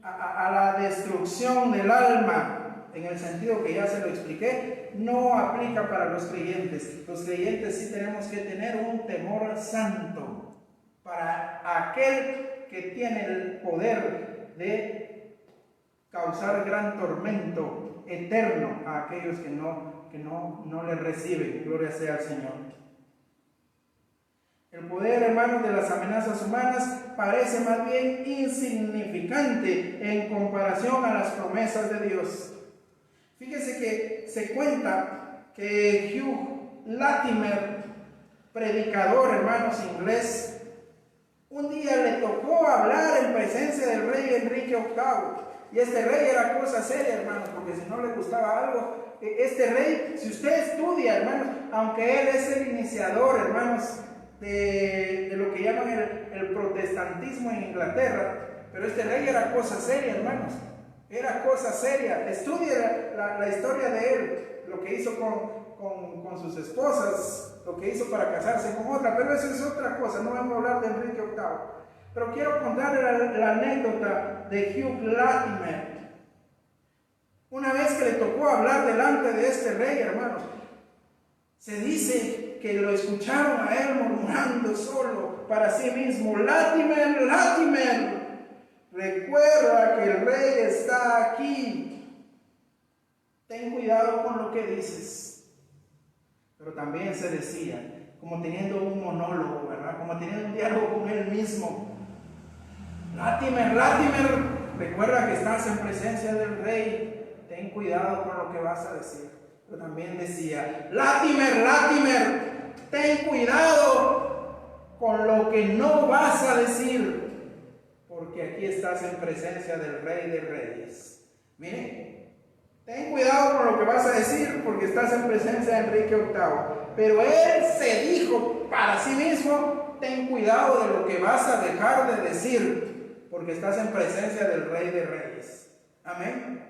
a la destrucción del alma, en el sentido que ya se lo expliqué, no aplica para los creyentes. Los creyentes sí tenemos que tener un temor santo para aquel que tiene el poder de causar gran tormento eterno a aquellos que no le reciben. Gloria sea al Señor. El poder, hermanos, de las amenazas humanas parece más bien insignificante en comparación a las promesas de Dios. Fíjese que se cuenta que Hugh Latimer, predicador, hermanos, inglés, un día le tocó hablar en presencia del rey Enrique VIII. Y este rey era cosa seria, hermanos, porque si no le gustaba algo, este rey, si usted estudia, hermanos, aunque él es el iniciador, hermanos, de lo que llaman el protestantismo en Inglaterra, pero este rey era cosa seria, hermanos, era cosa seria. Estudie la historia de él, lo que hizo con sus esposas, lo que hizo para casarse con otra, pero eso es otra cosa, no vamos a hablar de Enrique VIII. Pero quiero contarle la anécdota de Hugh Latimer. Una vez que le tocó hablar delante de este rey, hermanos, se dice que lo escucharon a él murmurando solo para sí mismo: Latimer, Latimer, recuerda que el rey está aquí. Ten cuidado con lo que dices. Pero también se decía, como teniendo un monólogo, ¿verdad? Como teniendo un diálogo con él mismo: Latimer, Latimer, recuerda que estás en presencia del rey, ten cuidado con lo que vas a decir. Pero también decía: Latimer, Latimer, ten cuidado con lo que no vas a decir, porque aquí estás en presencia del Rey de Reyes. Mire, ten cuidado con lo que vas a decir, porque estás en presencia de Enrique VIII. Pero él se dijo para sí mismo: ten cuidado de lo que vas a dejar de decir, porque estás en presencia del Rey de Reyes. Amén.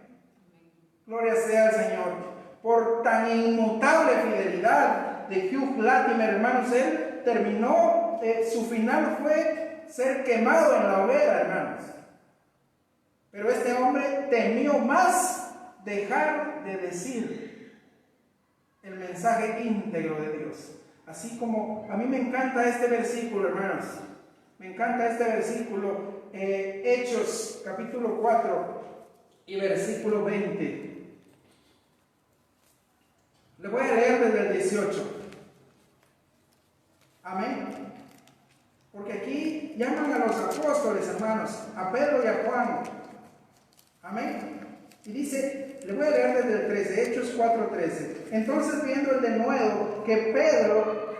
Gloria sea al Señor. Por tan inmutable fidelidad de Hugh Latimer, hermanos, él terminó, su final fue ser quemado en la hoguera, hermanos. Pero este hombre temió más dejar de decir el mensaje íntegro de Dios. Así como a mí me encanta este versículo, hermanos. Me encanta este versículo, Hechos capítulo 4 y versículo 20. Le voy a leer desde el 18. Amén. Porque aquí llaman a los apóstoles, hermanos, a Pedro y a Juan. Amén. Y dice, le voy a leer desde el 13, Hechos 4:13. Entonces, viendo el denuedo que Pedro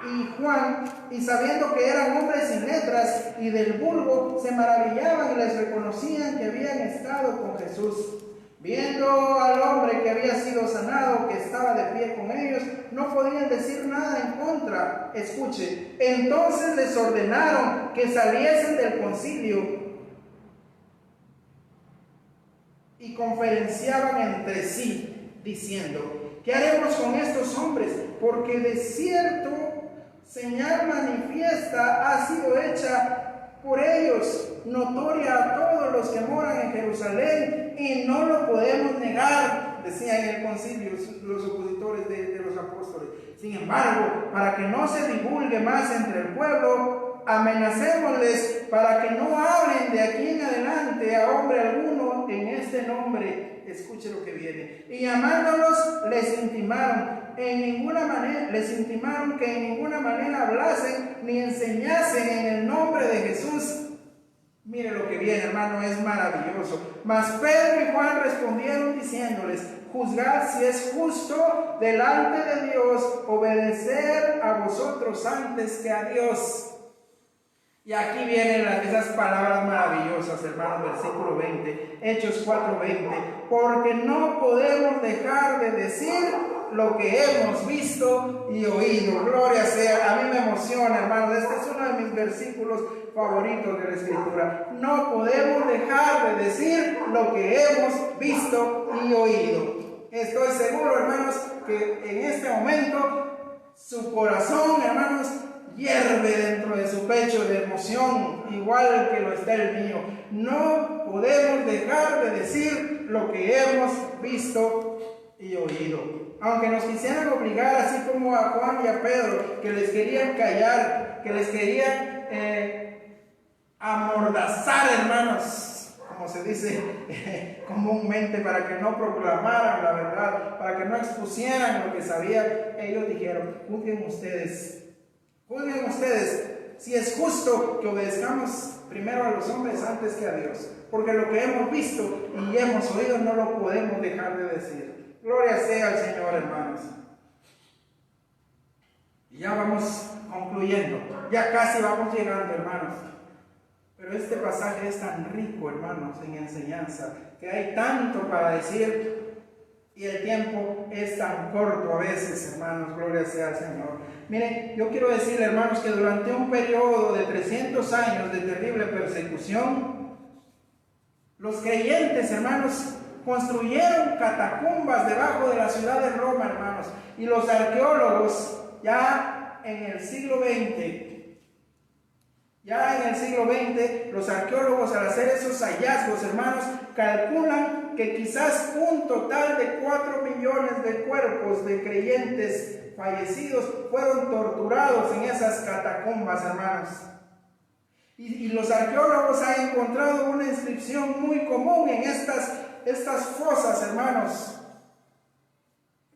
y Juan, y sabiendo que eran hombres sin letras y del vulgo, se maravillaban y les reconocían que habían estado con Jesús. Viendo al hombre que había sido sanado, que estaba de pie con ellos, no podían decir nada en contra. Escuche, entonces les ordenaron que saliesen del concilio y conferenciaban entre sí, diciendo: ¿qué haremos con estos hombres? Porque de cierto señal manifiesta ha sido hecha por ellos, notoria a todos los que moran en Jerusalén, y no lo podemos negar, decían en el concilio los opositores de los apóstoles. Sin embargo, para que no se divulgue más entre el pueblo, amenacémosles para que no hablen de aquí en adelante a hombre alguno en este nombre. Escuche lo que viene. Y llamándolos, les intimaron que en ninguna manera hablasen ni enseñasen en el nombre de Jesús. Mire lo que viene, hermano, es maravilloso. Mas Pedro y Juan respondieron diciéndoles: juzgad si es justo delante de Dios obedecer a vosotros antes que a Dios. Y aquí vienen esas palabras maravillosas, hermanos, versículo 20, Hechos 4:20. Porque no podemos dejar de decir lo que hemos visto y oído. Gloria sea. A mí me emociona, hermanos. Este es uno de mis versículos favoritos de la Escritura. No podemos dejar de decir lo que hemos visto y oído. Estoy seguro, hermanos, que en este momento su corazón, hermanos, hierve dentro de su pecho de emoción, igual que lo está el mío. No podemos dejar de decir lo que hemos visto y oído. Aunque nos quisieran obligar, así como a Juan y a Pedro, que les querían callar, que les querían amordazar, hermanos, como se dice comúnmente, para que no proclamaran la verdad, para que no expusieran lo que sabían, ellos dijeron: juzguen ustedes si es justo que obedezcamos primero a los hombres antes que a Dios, porque lo que hemos visto y hemos oído no lo podemos dejar de decir. Gloria sea al Señor, hermanos. Y ya vamos concluyendo, ya casi vamos llegando, hermanos. Pero este pasaje es tan rico, hermanos, en enseñanza, que hay tanto para decir y el tiempo es tan corto a veces, hermanos. Gloria sea al Señor. Miren, yo quiero decirle, hermanos, que durante un periodo de 300 años de terrible persecución, los creyentes, hermanos, construyeron catacumbas debajo de la ciudad de Roma, hermanos. Y los arqueólogos, ya en el siglo XX, los arqueólogos, al hacer esos hallazgos, hermanos, calculan que quizás un total de 4 millones de cuerpos de creyentes fallecidos fueron torturados en esas catacumbas, hermanos. Y los arqueólogos han encontrado una inscripción muy común en estas fosas, hermanos,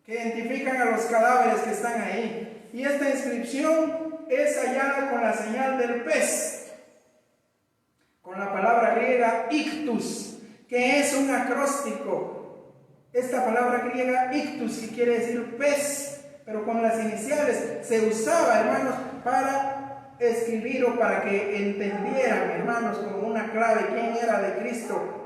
que identifican a los cadáveres que están ahí. Y esta inscripción es hallada con la señal del pez, con la palabra griega ictus, que es un acróstico. Esta palabra griega ictus, que quiere decir pez, pero con las iniciales, se usaba, hermanos, para escribir o para que entendieran, hermanos, como una clave quién era de Cristo.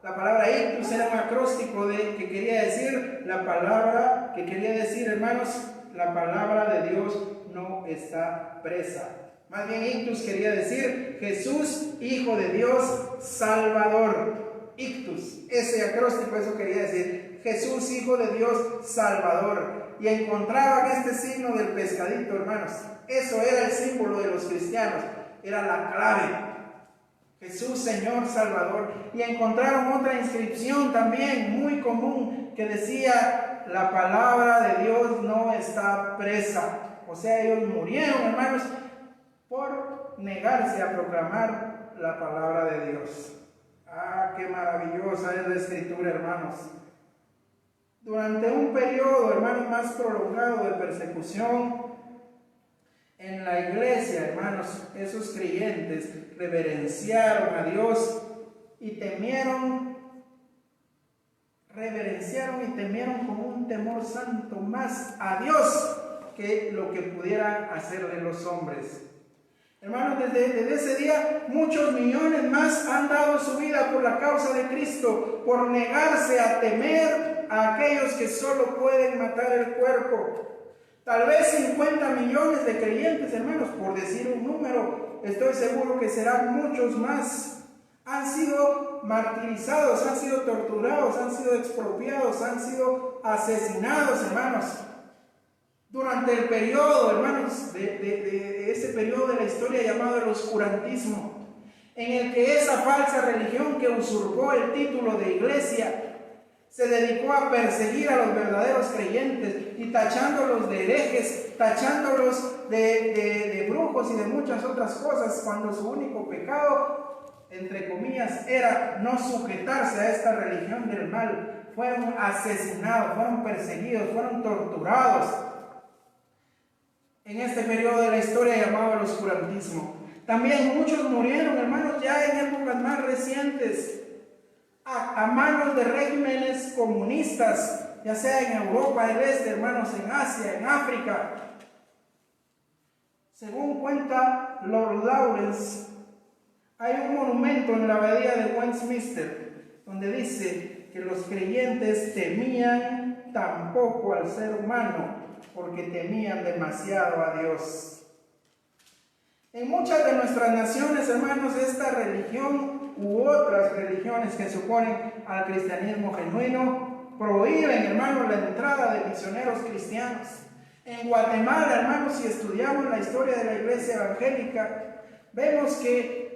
La palabra ictus era un acróstico que quería decir la palabra, hermanos, la palabra de Dios no está presa. Más bien ictus quería decir Jesús, Hijo de Dios, Salvador. Ictus, ese acróstico, eso quería decir Jesús, Hijo de Dios, Salvador. Y encontraban este signo del pescadito, hermanos. Eso era el símbolo de los cristianos, era la clave. Jesús, Señor, Salvador. Y encontraron otra inscripción también muy común que decía: la palabra de Dios no está presa. O sea, ellos murieron, hermanos, por negarse a proclamar la palabra de Dios. Ah, qué maravillosa es la Escritura, hermanos. Durante un periodo, hermanos, más prolongado de persecución en la iglesia, hermanos, esos creyentes reverenciaron a Dios y temieron con un temor santo más a Dios que lo que pudieran hacerle los hombres. Hermanos, desde ese día muchos millones más han dado su vida por la causa de Cristo, por negarse a temer a aquellos que solo pueden matar el cuerpo. Tal vez 50 millones de creyentes, hermanos, por decir un número, estoy seguro que serán muchos más. Han sido martirizados, han sido torturados, han sido expropiados, han sido asesinados, hermanos. Durante el periodo, hermanos, de ese periodo de la historia llamado el oscurantismo, en el que esa falsa religión que usurpó el título de iglesia se dedicó a perseguir a los verdaderos creyentes y tachándolos de herejes, tachándolos de brujos y de muchas otras cosas, cuando su único pecado, entre comillas, era no sujetarse a esta religión del mal. Fueron asesinados, fueron perseguidos, fueron torturados en este periodo de la historia llamado el oscurantismo. También muchos murieron, hermanos, ya en épocas más recientes, a manos de regímenes comunistas, ya sea en Europa del Este, hermanos, en Asia, en África. Según cuenta Lord Lawrence, hay un monumento en la abadía de Westminster donde dice que los creyentes temían tampoco al ser humano, porque temían demasiado a Dios. En muchas de nuestras naciones, hermanos, esta religión u otras religiones que se oponen al cristianismo genuino prohíben, hermanos, la entrada de misioneros cristianos. En Guatemala, hermanos, si estudiamos la historia de la iglesia evangélica, vemos que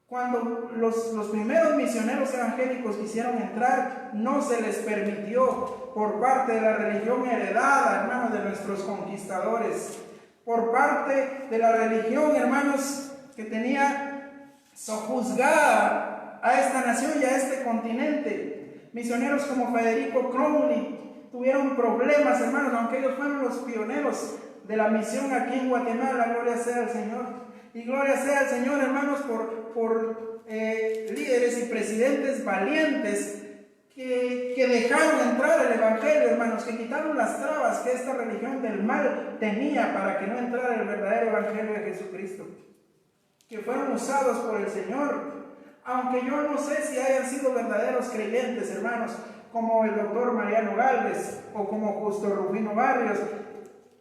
cuando los primeros misioneros evangélicos quisieron entrar, no se les permitió por parte de la religión heredada, hermanos, de nuestros conquistadores, por parte de la religión, hermanos, que tenía sojuzgada a esta nación y a este continente. Misioneros como Federico Crowley tuvieron problemas, hermanos, aunque ellos fueron los pioneros de la misión aquí en Guatemala. Gloria sea al Señor. Y gloria sea al Señor, hermanos, por líderes y presidentes valientes que dejaron entrar el Evangelio, hermanos, que quitaron las trabas que esta religión del mal tenía para que no entrara el verdadero Evangelio de Jesucristo, que fueron usados por el Señor, aunque yo no sé si hayan sido verdaderos creyentes, hermanos, como el doctor Mariano Gálvez o como Justo Rufino Barrios.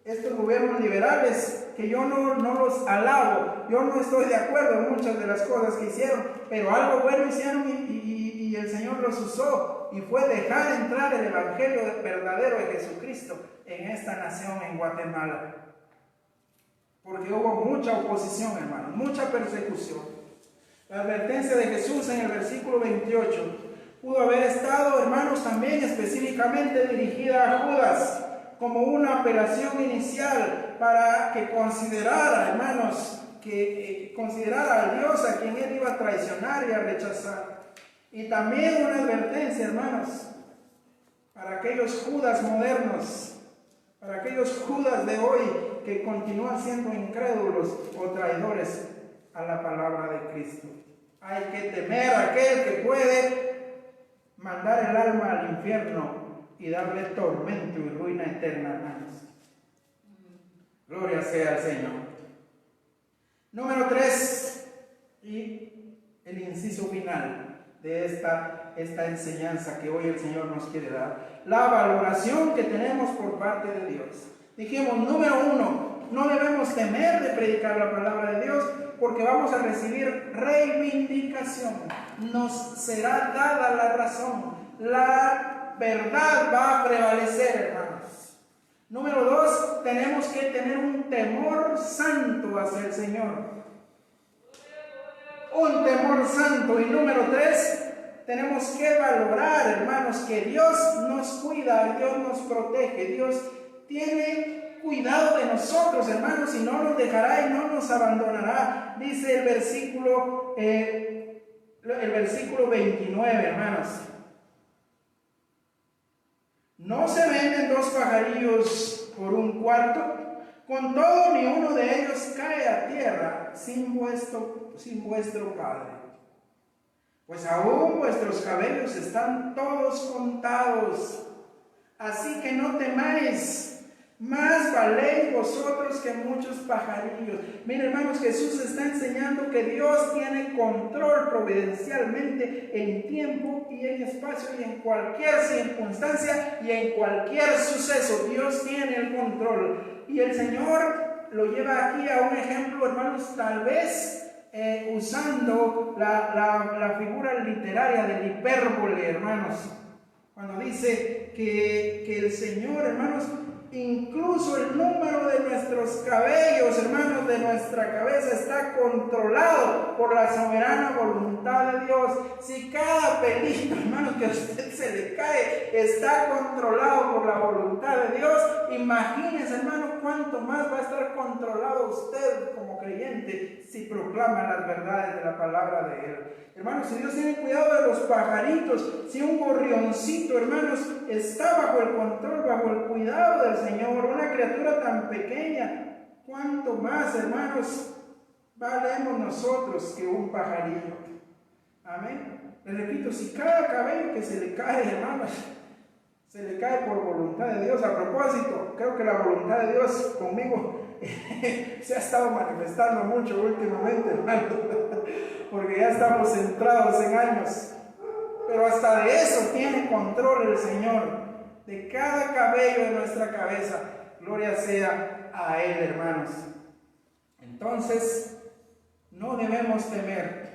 Estos gobiernos liberales, que yo no los alabo, yo no estoy de acuerdo en muchas de las cosas que hicieron, pero algo bueno hicieron y el Señor los usó, y fue dejar entrar el Evangelio verdadero de Jesucristo en esta nación, en Guatemala. Porque hubo mucha oposición, hermanos, mucha persecución. La advertencia de Jesús en el versículo 28 pudo haber estado, hermanos, también específicamente dirigida a Judas, como una apelación inicial para que considerara, hermanos, que considerara al Dios a quien él iba a traicionar y a rechazar. Y también una advertencia, hermanos, para aquellos Judas modernos, para aquellos Judas de hoy que continúan siendo incrédulos o traidores a la palabra de Cristo. Hay que temer a aquel que puede mandar el alma al infierno y darle tormento y ruina eterna, hermanos. Gloria sea al Señor. Número 3, y el inciso final de esta enseñanza que hoy el Señor nos quiere dar. La valoración que tenemos por parte de Dios. Dijimos, número 1, no debemos temer de predicar la palabra de Dios, porque vamos a recibir reivindicación. Nos será dada la razón. La verdad va a prevalecer, hermanos. Número 2, tenemos que tener un temor santo hacia el Señor. Un temor santo. Y número 3, tenemos que valorar, hermanos, que Dios nos cuida, Dios nos protege, Dios tiene cuidado de nosotros, hermanos, y no nos dejará y no nos abandonará. Dice el versículo 29, hermanos. No se venden 2 pajarillos por un cuarto, con todo ni uno de ellos cae a tierra sin vuestro Padre. Pues aún vuestros cabellos están todos contados. Así que no temáis, más valéis vosotros que muchos pajarillos. Miren, hermanos, Jesús está enseñando que Dios tiene control providencialmente en tiempo y en espacio y en cualquier circunstancia y en cualquier suceso. Dios tiene el control. Y el Señor lo lleva aquí a un ejemplo, hermanos, tal vez usando la figura literaria del hipérbole, hermanos. Cuando dice que el Señor, hermanos, incluso el número de nuestros cabellos, hermanos, de nuestra cabeza está controlado por la soberana voluntad de Dios. Si cada pelito, hermanos, que a usted se le cae está controlado por la voluntad de Dios, imagínense, hermanos, cuánto más va a estar controlado usted como creyente si proclama las verdades de la palabra de Él. Hermanos, si Dios tiene cuidado de los pajaritos, si un gorrioncito, hermanos, está bajo el control, bajo el cuidado del Señor, una criatura tan pequeña, ¿cuánto más, hermanos, valemos nosotros que un pajarillo? Amén. Les repito, si cada cabello que se le cae, hermanos, se le cae por voluntad de Dios. A propósito, creo que la voluntad de Dios conmigo se ha estado manifestando mucho últimamente, hermanos, porque ya estamos centrados en años. Pero hasta de eso tiene control el Señor, de cada cabello de nuestra cabeza. Gloria sea a Él, hermanos. Entonces, no debemos temer.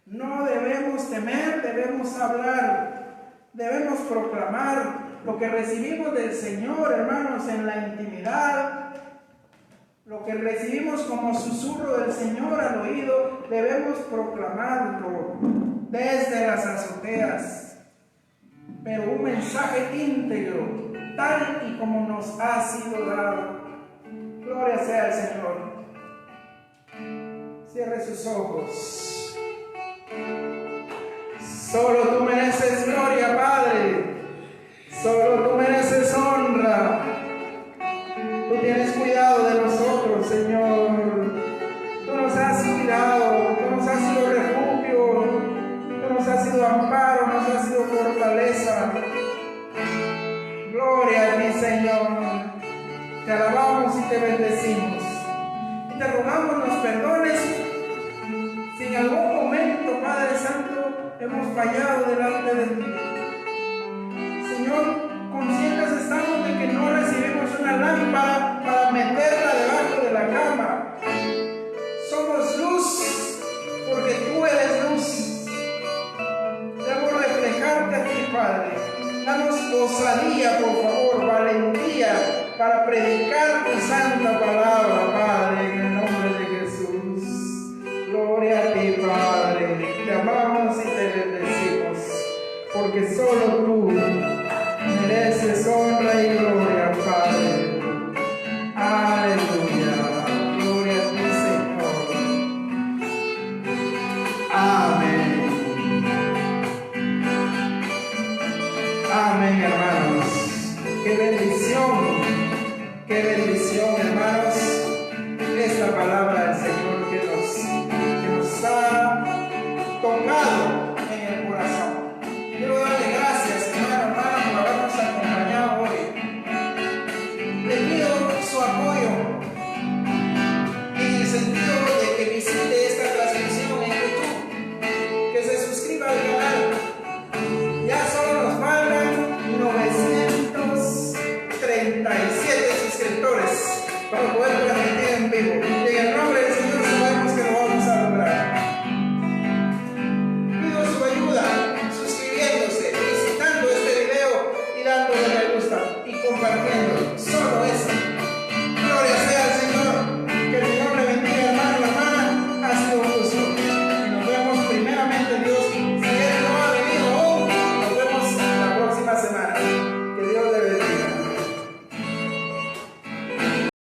No debemos temer, debemos hablar, debemos proclamar lo que recibimos del Señor, hermanos, en la intimidad. Lo que recibimos como susurro del Señor al oído, debemos proclamarlo desde las azoteas. Pero un mensaje íntegro, tal y como nos ha sido dado. Gloria sea al Señor. Cierre sus ojos. Solo tú mereces gloria, Padre. Solo tú mereces honra. Tú tienes cuidado de nosotros, Señor. Tú nos has cuidado, tú nos has sido refugio, tú nos has sido amparo, nos has sido fortaleza. Gloria a ti, Señor. Te alabamos y te bendecimos. Y te rogamos nos perdones si en algún momento, Padre Santo, hemos fallado delante de ti. Señor, conscientes estamos de que no recibimos una lámpara para meterla debajo de la cama. Somos luz porque tú eres luz. Debemos reflejarte a ti, Padre. Danos osadía, por favor, valentía para predicar tu santa palabra, Padre, en el nombre de Jesús. Gloria a ti, Padre. Te amamos y te bendecimos, porque solo tú mereces honra y gloria, Padre. Aleluya. Gloria a ti, Señor. Amén. Amén, hermanos. Qué bendición, hermanos.